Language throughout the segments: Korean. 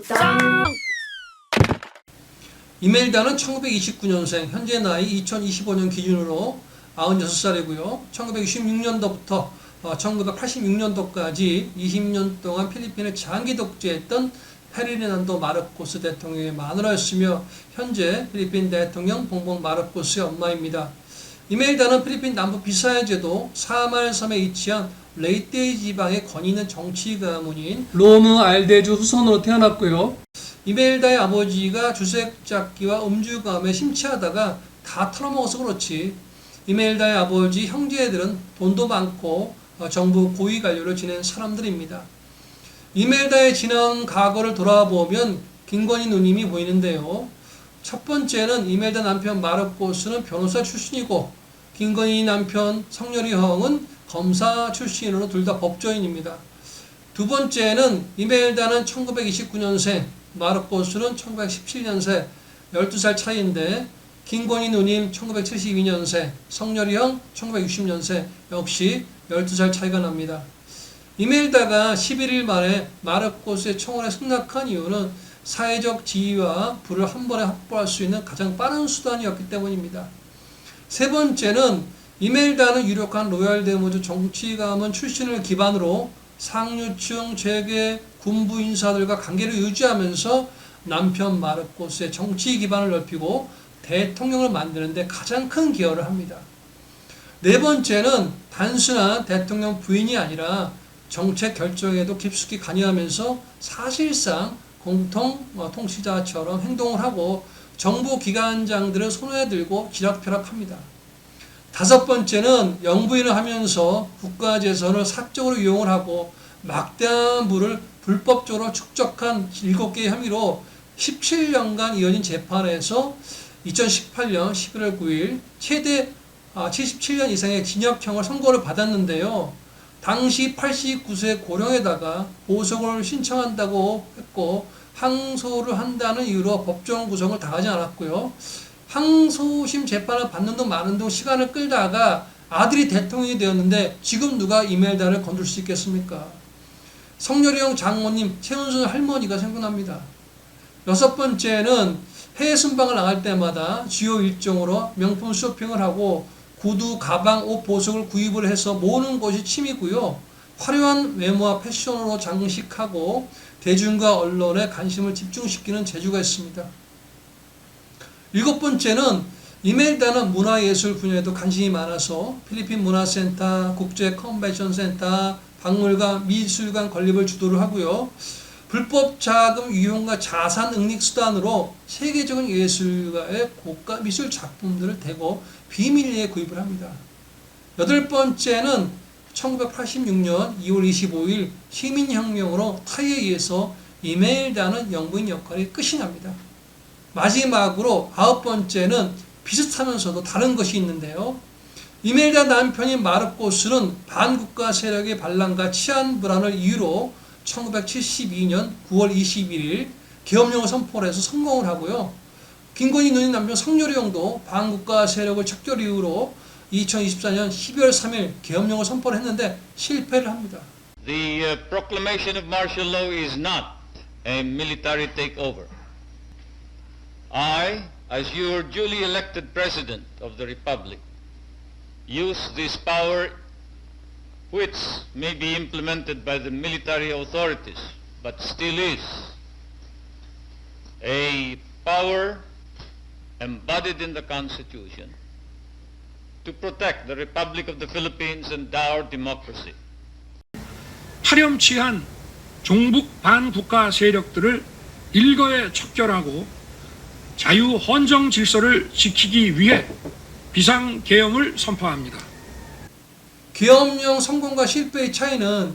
짱! 이멜다는 1929년생, 현재 나이 2025년 기준으로 96살이고요. 1926년도부터 1986년도까지 20년 동안 필리핀을 장기 독재했던 페르디난도 마르코스 대통령의 마누라였으며 현재 필리핀 대통령 봉봉 마르코스의 엄마입니다. 이멜다는 필리핀 남부 비사야제도 사말섬에 위치한 레이테이 지방의 권위 있는 정치 가문인 로무 알데주 후손으로 태어났고요. 이멜다의 아버지가 주색잡기와 음주감에 심취하다가 다 털어먹어서 그렇지 이멜다의 아버지 형제들은 돈도 많고 정부 고위 관료를 지낸 사람들입니다. 이멜다의 지난 과거를 돌아보면 김건희 누님이 보이는데요. 첫 번째는 이멜다 남편 마르코스는 변호사 출신이고 김건희 남편 성렬이 형은 검사 출신으로 둘 다 법조인입니다. 두 번째는 이멜다는 1929년생, 마르코스는 1917년생, 12살 차이인데 김건희 누님 1972년생, 성렬이 형 1960년생, 역시 12살 차이가 납니다. 이멜다가 11일 만에 마르코스의 청원에 승낙한 이유는 사회적 지위와 부를 한 번에 확보할 수 있는 가장 빠른 수단이었기 때문입니다. 세 번째는 이멜다는 유력한 로얄 데모즈 정치 가문 출신을 기반으로 상류층 재계 군부 인사들과 관계를 유지하면서 남편 마르코스의 정치 기반을 넓히고 대통령을 만드는 데 가장 큰 기여를 합니다. 네 번째는 단순한 대통령 부인이 아니라 정책 결정에도 깊숙이 관여하면서 사실상 공통 통치자처럼 행동을 하고 정부 기관장들을 손에 들고 지락펴락합니다. 다섯 번째는 영부인을 하면서 국가재산을 사적으로 이용을 하고 막대한 부를 불법적으로 축적한 7개의 혐의로 17년간 이어진 재판에서 2018년 11월 9일 최대 77년 이상의 징역형을 선고를 받았는데요. 당시 89세 고령에다가 보석을 신청한다고 했고 항소를 한다는 이유로 법정 구성을 당하지 않았고요. 항소심 재판을 받는 동 많은 동 시간을 끌다가 아들이 대통령이 되었는데 지금 누가 이멜다를 건들 수 있겠습니까? 성렬이 형 장모님 최은순 할머니가 생각납니다. 여섯 번째는 해외 순방을 나갈 때마다 주요 일정으로 명품 쇼핑을 하고 구두, 가방, 옷, 보석을 구입을 해서 모으는 것이 취미고요. 화려한 외모와 패션으로 장식하고 대중과 언론에 관심을 집중시키는 재주가 있습니다. 일곱 번째는 이멜다는 문화예술 분야에도 관심이 많아서 필리핀 문화센터, 국제 컨벤션 센터, 박물관, 미술관 건립을 주도를 하고요. 불법 자금 유용과 자산 응익 수단으로 세계적인 예술가의 고가 미술 작품들을 대거 비밀리에 구입을 합니다. 여덟 번째는 1986년 2월 25일 시민혁명으로 타이에 의해서 이멜다는 영부인 역할이 끝이 납니다. 마지막으로 아홉 번째는 비슷하면서도 다른 것이 있는데요. 이멜다 남편인 마르코스는 반국가 세력의 반란과 치안 불안을 이유로 1972년 9월 21일 계엄령을 선포를 해서 성공을 하고요. 김건희 누님 남편 성렬이 형도 반국가 세력을 척결 이후로 2024년 12월 3일 계엄령을 선포를 했는데 실패를 합니다. The proclamation of martial law is not a military takeover. I, as your duly elected President of the Republic, use this power which may be implemented by the military authorities, but still is a power embodied in the Constitution to protect the Republic of the Philippines and our democracy. 파렴치한 종북 반국가 세력들을 일거에 척결하고 자유 헌정 질서를 지키기 위해 비상계엄을 선포합니다. 계엄령 성공과 실패의 차이는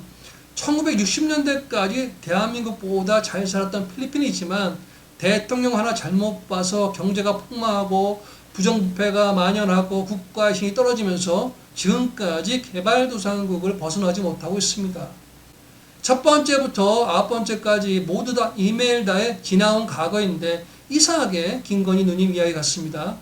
1960년대까지 대한민국보다 잘 살았던 필리핀이지만 대통령 하나 잘못 봐서 경제가 폭망하고 부정부패가 만연하고 국가의 신이 떨어지면서 지금까지 개발도상국을 벗어나지 못하고 있습니다. 첫 번째부터 아홉 번째까지 모두 다 이멜다의 지나온 과거인데 이상하게 김건희 누님 이야기 같습니다.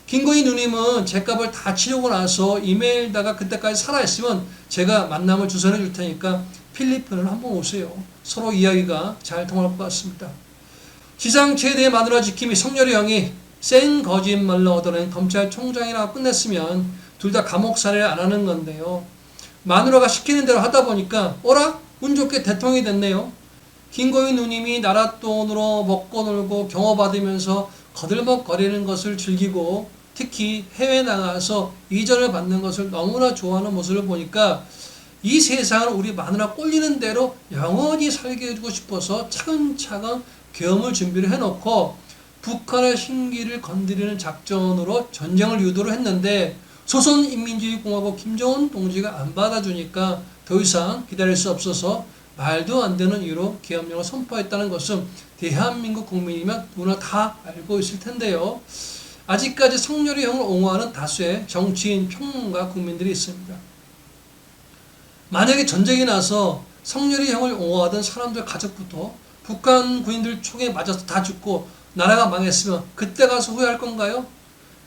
김건희 누님은 죗값을 다 치르고 나서 이멜다가 그때까지 살아있으면 제가 만남을 주선해 줄 테니까 필리핀을 한번 오세요. 서로 이야기가 잘 통할 것 같습니다. 지상 최대의 마누라 지킴이 성렬이 형이 센 거짓말로 얻어낸 검찰총장이라고 끝냈으면 둘 다 감옥 살해를 안 하는 건데요. 마누라가 시키는 대로 하다 보니까 어라? 운 좋게 대통령이 됐네요. 김고인 누님이 나라 돈으로 먹고 놀고 경호받으면서 거들먹거리는 것을 즐기고 특히 해외 나가서 이전을 받는 것을 너무나 좋아하는 모습을 보니까 이 세상을 우리 마누라 꼴리는 대로 영원히 살게 해주고 싶어서 차근차근 계엄을 준비를 해놓고 북한의 신기를 건드리는 작전으로 전쟁을 유도를 했는데 조선인민주의공화국 김정은 동지가 안 받아주니까 더 이상 기다릴 수 없어서 말도 안 되는 이유로 계엄령을 선포했다는 것은 대한민국 국민이면 누구나 다 알고 있을 텐데요. 아직까지 성렬이 형을 옹호하는 다수의 정치인, 평론가, 국민들이 있습니다. 만약에 전쟁이 나서 성렬이 형을 옹호하던 사람들 가족부터 북한 군인들 총에 맞아서 다 죽고 나라가 망했으면 그때 가서 후회할 건가요?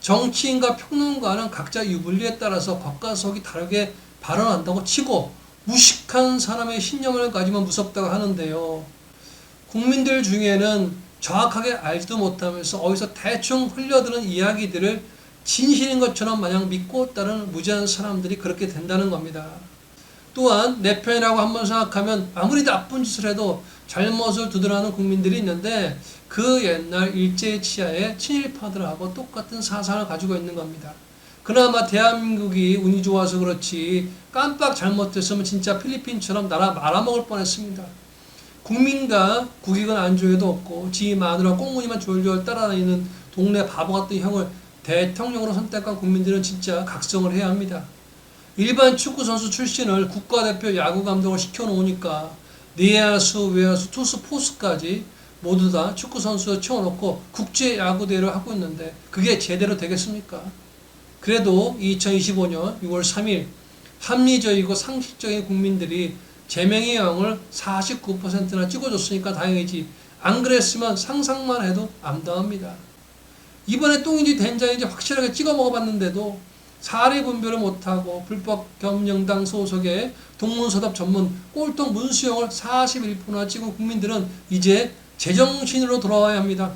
정치인과 평론가는 각자 유불리에 따라서 겉과 속이 다르게 발언한다고 치고 무식한 사람의 신념을 가지면 무섭다고 하는데요. 국민들 중에는 정확하게 알지도 못하면서 어디서 대충 흘려드는 이야기들을 진실인 것처럼 마냥 믿고 따르는 무지한 사람들이 그렇게 된다는 겁니다. 또한 내 편이라고 한번 생각하면 아무리 나쁜 짓을 해도 잘못을 두드러하는 국민들이 있는데 그 옛날 일제치하의 친일파들하고 똑같은 사상을 가지고 있는 겁니다. 그나마 대한민국이 운이 좋아서 그렇지 깜빡 잘못했으면 진짜 필리핀처럼 나라 말아먹을 뻔했습니다. 국민과 국익은 안중에도 없고 지 마누라 꽁무니만 졸졸 따라다니는 동네 바보 같은 형을 대통령으로 선택한 국민들은 진짜 각성을 해야 합니다. 일반 축구선수 출신을 국가대표 야구감독을 시켜놓으니까 내야수, 외야수, 투수, 포수까지 모두 다 축구선수를 채워놓고 국제야구대회를 하고 있는데 그게 제대로 되겠습니까? 그래도 2025년 6월 3일 합리적이고 상식적인 국민들이 제명의 형을 49%나 찍어줬으니까 다행이지 안 그랬으면 상상만 해도 암담합니다. 이번에 똥인지 된장인지 확실하게 찍어 먹어봤는데도 사례 분별을 못하고 불법 겸영당 소속의 동문서답 전문 꼴통 문수영을 41%나 찍은 국민들은 이제 제정신으로 돌아와야 합니다.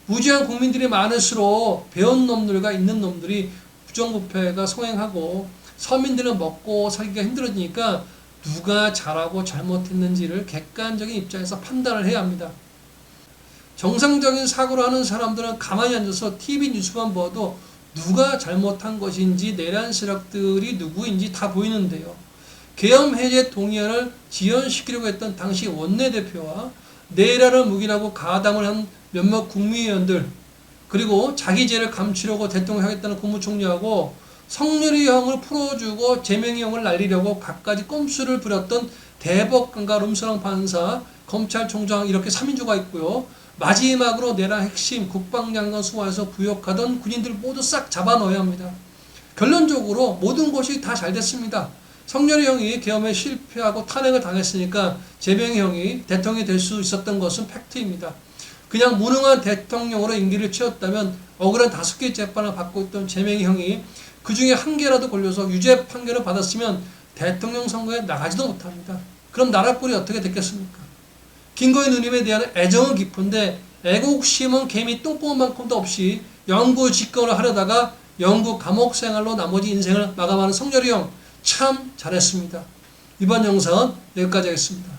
무지한 국민들이 많을수록 배운 놈들과 있는 놈들이 부정부패가 성행하고 서민들은 먹고 살기가 힘들어지니까 누가 잘하고 잘못했는지를 객관적인 입장에서 판단을 해야 합니다. 정상적인 사고를 하는 사람들은 가만히 앉아서 TV 뉴스만 봐도 누가 잘못한 것인지 내란 세력들이 누구인지 다 보이는데요. 계엄 해제 동의안을 지연시키려고 했던 당시 원내대표와 내란을 묵인하고 가담을 한 몇몇 국무위원들 그리고 자기 죄를 감추려고 대통령 하겠다는 국무총리하고 성렬이 형을 풀어주고 제명이 형을 날리려고 갖가지 꼼수를 부렸던 대법관과 룸사랑 판사, 검찰총장 이렇게 3인조가 있고요. 마지막으로 내란 핵심 국방장관 수하에서 부역하던 군인들 모두 싹 잡아넣어야 합니다. 결론적으로 모든 것이 다 잘 됐습니다. 성렬이 형이 계엄에 실패하고 탄핵을 당했으니까 제명이 형이 대통령이 될 수 있었던 것은 팩트입니다. 그냥 무능한 대통령으로 임기를 채웠다면 억울한 5개 재판을 받고 있던 제명이 형이 그 중에 한 개라도 걸려서 유죄 판결을 받았으면 대통령 선거에 나가지도 못합니다. 그럼 나라 꼴이 어떻게 됐겠습니까? 김고인 누님에 대한 애정은 깊은데 애국심은 개미 똥구멍만큼도 없이 영구 집권을 하려다가 영구 감옥 생활로 나머지 인생을 마감하는 성렬이 형 참 잘했습니다. 이번 영상은 여기까지 하겠습니다.